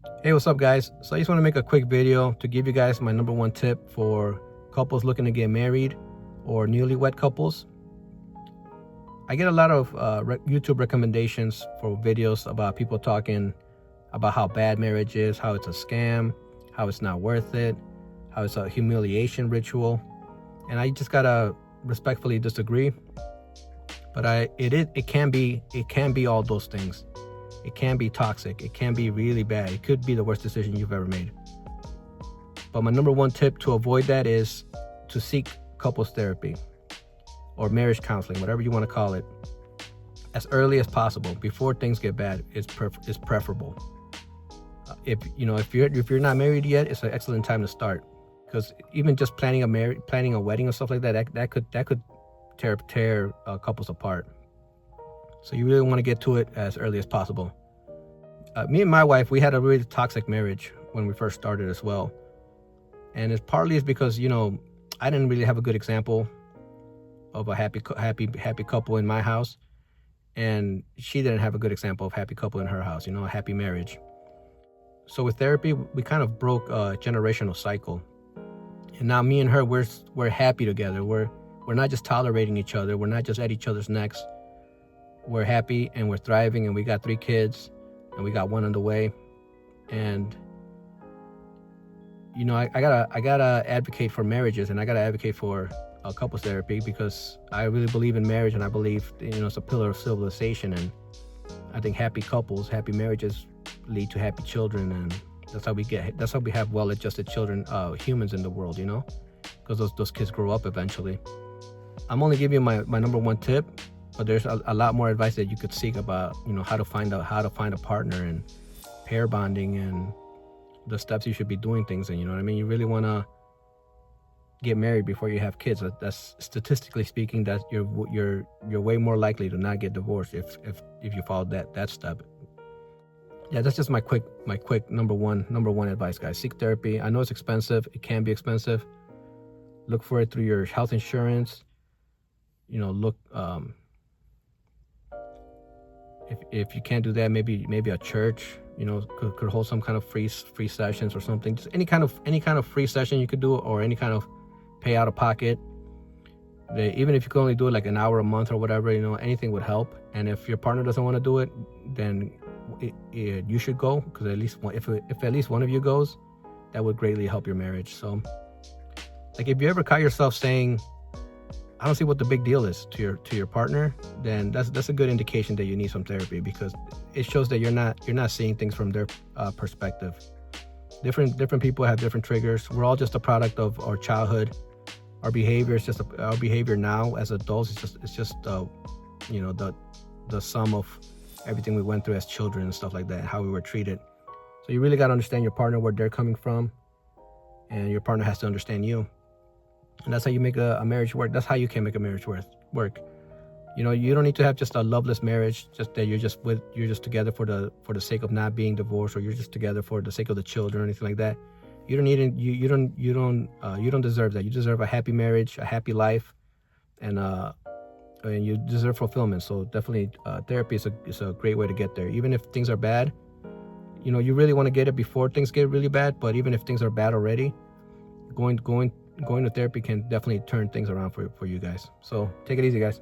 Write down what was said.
Hey, what's up, guys? So I just want to make a quick video to give you guys my number one tip for couples looking to get married or newlywed couples. I get a lot of YouTube recommendations for videos about people talking about how bad marriage is, how it's a scam, how it's not worth it, how it's a humiliation ritual. And I just gotta respectfully disagree. But it can be all those things. It can be toxic. It can be really bad. It could be the worst decision you've ever made. But my number one tip to avoid that is to seek couples therapy or marriage counseling, whatever you want to call it, as early as possible before things get bad. Is preferable. If you're not married yet, it's an excellent time to start, because even just planning a wedding or stuff like that could tear couples apart. So you really want to get to it as early as possible. Me and my wife, we had a really toxic marriage when we first started as well. And it's partly because, I didn't really have a good example of a happy couple in my house. And she didn't have a good example of happy couple in her house, a happy marriage. So with therapy, we kind of broke a generational cycle. And now me and her, we're happy together. We're not just tolerating each other. We're not just at each other's necks. We're happy and we're thriving, and we got 3 kids and we got 1 on the way. And I gotta advocate for marriages, and I gotta advocate for couples therapy, because I really believe in marriage, and I believe it's a pillar of civilization. And I think happy couples, happy marriages lead to happy children, and that's how we have well-adjusted children, humans in the world, because those kids grow up eventually. I'm only giving you my number one tip. But there's a lot more advice that you could seek about, how to find a partner, and pair bonding, and the steps you should be doing things in. You know what I mean? You really want to get married before you have kids. That's statistically speaking, that you're way more likely to not get divorced if you follow that step. Yeah, that's just my quick number one advice, guys. Seek therapy. I know it's expensive. It can be expensive. Look for it through your health insurance. If you can't do that, maybe a church, could hold some kind of free sessions or something. Just any kind of free session you could do, or any kind of pay out of pocket. Even if you could only do it like an hour a month or whatever, anything would help. And if your partner doesn't want to do it, then you should go, because if at least one of you goes, that would greatly help your marriage. So, like, if you ever caught yourself saying, I don't see what the big deal is to your partner, then that's a good indication that you need some therapy, because it shows that you're not seeing things from their perspective. Different people have different triggers. We're all just a product of our childhood. Our behavior is just our behavior now as adults. It's just the sum of everything we went through as children and stuff like that, how we were treated. So you really got to understand your partner, where they're coming from, and your partner has to understand you. And that's how you make a marriage work. That's how you can make a marriage work. You don't need to have just a loveless marriage, just that you're just together for the sake of not being divorced, or you're just together for the sake of the children or anything like that. You don't need it. You don't deserve that. You deserve a happy marriage, a happy life, and you deserve fulfillment. So definitely, therapy is a great way to get there. Even if things are bad, you really want to get it before things get really bad. But even if things are bad already, going to therapy can definitely turn things around for you guys. So take it easy, guys.